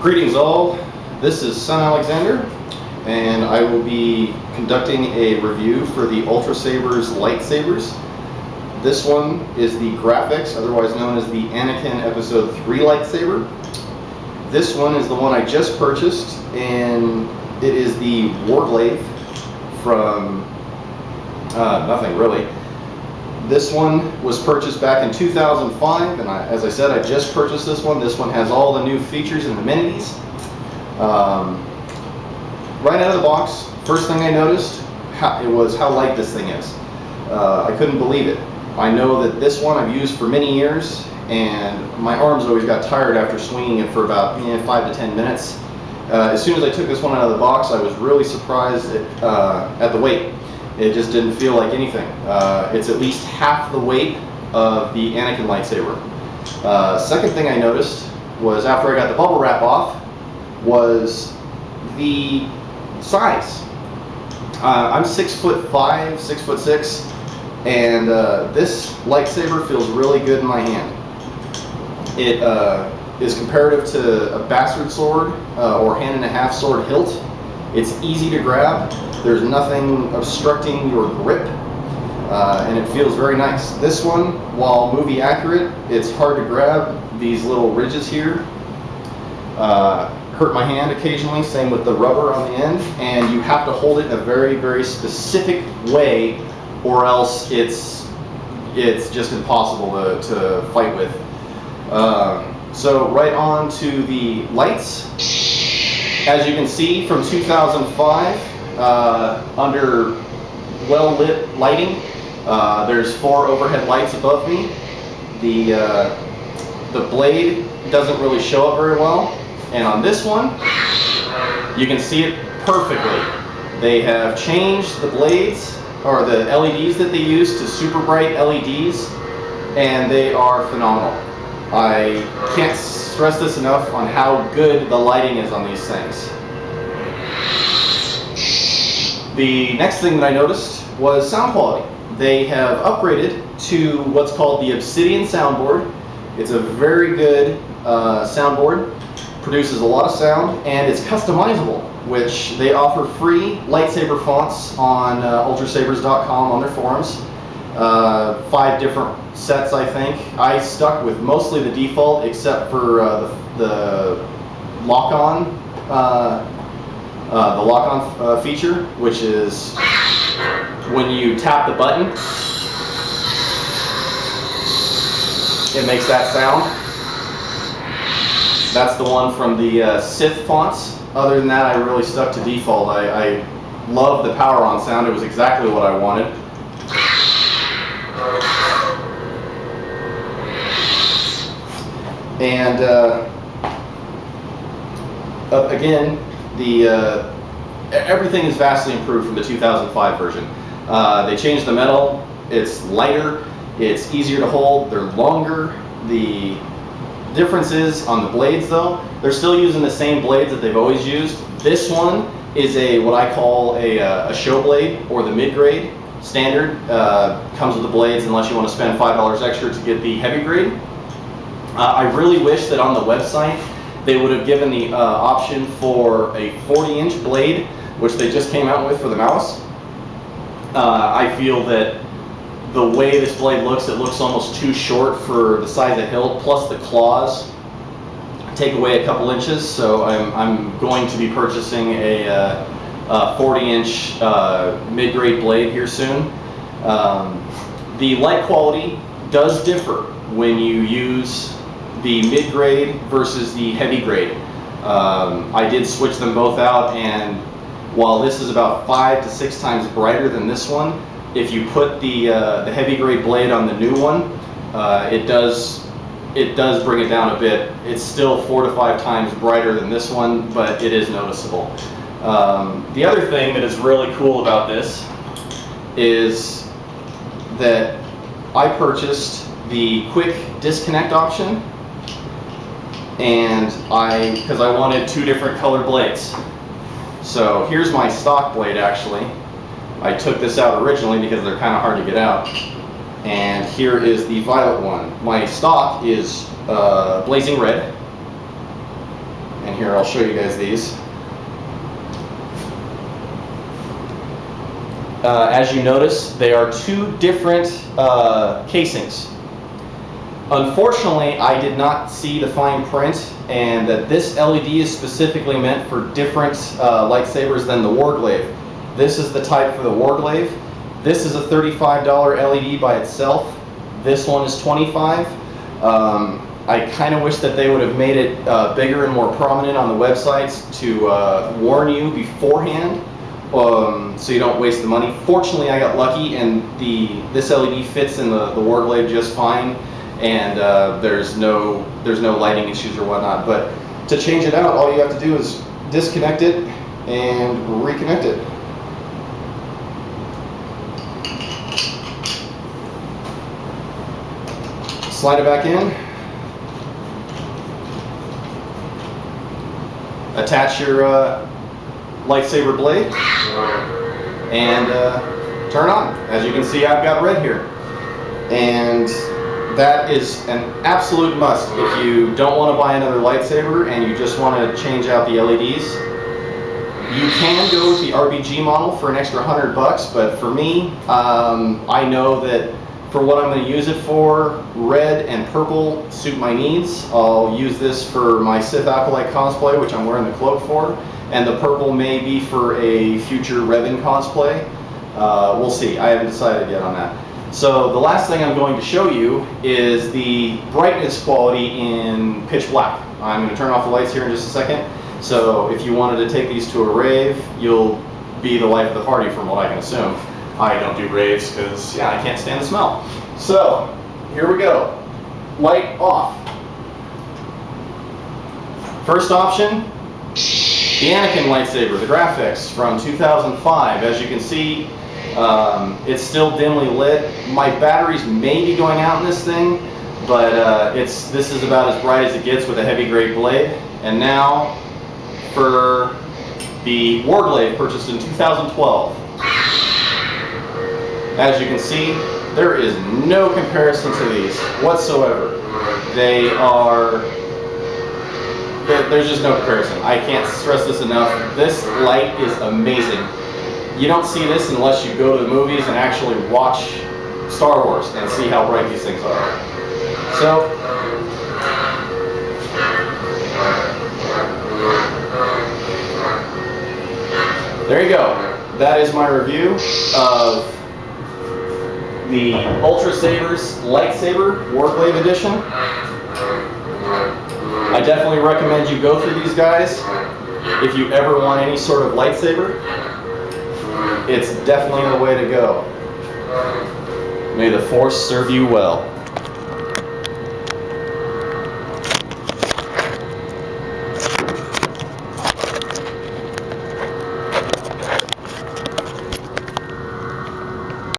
Greetings all, this is Son Alexander, and I will be conducting a review for the Ultrasabers lightsabers. This one is the graphics, otherwise known as the Anakin Episode 3 lightsaber. This one is the one I just purchased, and it is the Glaive from nothing really. This one was purchased back in 2005, and as I said, I just purchased this one. This one has all the new features and amenities. Right out of the box, first thing I noticed was how light this thing is. I couldn't believe it. I know that this one I've used for many years, and my arms always got tired after swinging it for about 5 to 10 minutes. As soon as I took this one out of the box, I was really surprised at the weight. It just didn't feel like anything. It's at least half the weight of the Anakin Lightsaber. Second thing I noticed was, after I got the bubble wrap off, was the size. I'm 6'5", 6'6", and this lightsaber feels really good in my hand. It is comparative to a bastard sword or hand-and-a-half sword hilt. It's easy to grab. There's nothing obstructing your grip, and it feels very nice. This one, while movie accurate, it's hard to grab. These little ridges here hurt my hand occasionally, same with the rubber on the end, and you have to hold it in a very, very specific way, or else it's just impossible to fight with. So right on to the lights. As you can see, from 2005, under well-lit lighting, there's 4 overhead lights above me. The blade doesn't really show up very well, and on this one, you can see it perfectly. They have changed the blades, or the LEDs that they use, to super bright LEDs, and they are phenomenal. I can't stress this enough on how good the lighting is on these things. The next thing that I noticed was sound quality. They have upgraded to what's called the Obsidian Soundboard. It's a very good soundboard, produces a lot of sound, and it's customizable, which they offer free lightsaber fonts on ultrasabers.com on their forums. 5 different sets, I think. I stuck with mostly the default, except for the lock-on feature, which is when you tap the button, it makes that sound. That's the one from the Sith fonts. Other than that, I really stuck to default. I love the power on sound. It was exactly what I wanted. And again, everything is vastly improved from the 2005 version. They changed the metal. It's lighter. It's easier to hold. They're longer. The difference is on the blades, though. They're still using the same blades that they've always used. This one is what I call a show blade, or the mid-grade. Standard comes with the blades unless you want to spend $5 extra to get the heavy grade. I really wish that on the website they would have given the option for a 40-inch blade, which they just came out with for the mouse. I feel that the way this blade looks, it looks almost too short for the size of hilt, plus the claws take away a couple inches, so I'm going to be purchasing a 40-inch mid-grade blade here soon. The light quality does differ when you use the mid-grade versus the heavy grade. I did switch them both out, and while this is about 5 to 6 times brighter than this one, if you put the heavy grade blade on the new one, it does bring it down a bit. It's still 4 to 5 times brighter than this one, but it is noticeable. The other thing that is really cool about this is that I purchased the quick disconnect option, and because I wanted 2 different color blades. So here's my stock blade, actually. I took this out originally because they're kind of hard to get out. And here is the violet one. My stock is blazing red. And And here, I'll show you guys these. As you notice, they are two different casings. Unfortunately, I did not see the fine print, and that this LED is specifically meant for different lightsabers than the Glaive. This is the type for the Glaive. This is a $35 LED by itself. This one is $25. I kind of wish that they would have made it bigger and more prominent on the websites to warn you beforehand, so you don't waste the money. Fortunately, I got lucky, and this LED fits in the Glaive just fine, and there's no lighting issues or whatnot. But to change it out, all you have to do is disconnect it and reconnect it. Slide it back in. Attach your lightsaber blade and turn on. As you can see, I've got red here. And that is an absolute must if you don't want to buy another lightsaber and you just want to change out the LEDs. You can go with the RBG model for an extra $100, but for me, I know that for what I'm going to use it for, red and purple suit my needs. I'll use this for my Sith Acolyte cosplay, which I'm wearing the cloak for, and the purple may be for a future Revan cosplay. We'll see. I haven't decided yet on that. So the last thing I'm going to show you is the brightness quality in pitch black. I'm going to turn off the lights here in just a second. So if you wanted to take these to a rave, you'll be the life of the party from what I can assume. I don't do raves because, yeah, I can't stand the smell. So, here we go. Light off. First option, the Anakin Lightsaber, the graphics from 2005. As you can see, it's still dimly lit. My batteries may be going out in this thing, but this is about as bright as it gets with a heavy grade blade. And now for the Glaive purchased in 2012. As you can see, there is no comparison to these whatsoever. There's just no comparison. I can't stress this enough. This light is amazing. You don't see this unless you go to the movies and actually watch Star Wars and see how bright these things are. So, there you go. That is my review of the Ultrasabers Lightsaber Glaive Edition. I definitely recommend you go through these guys if you ever want any sort of lightsaber. It's definitely the way to go. May the Force serve you well.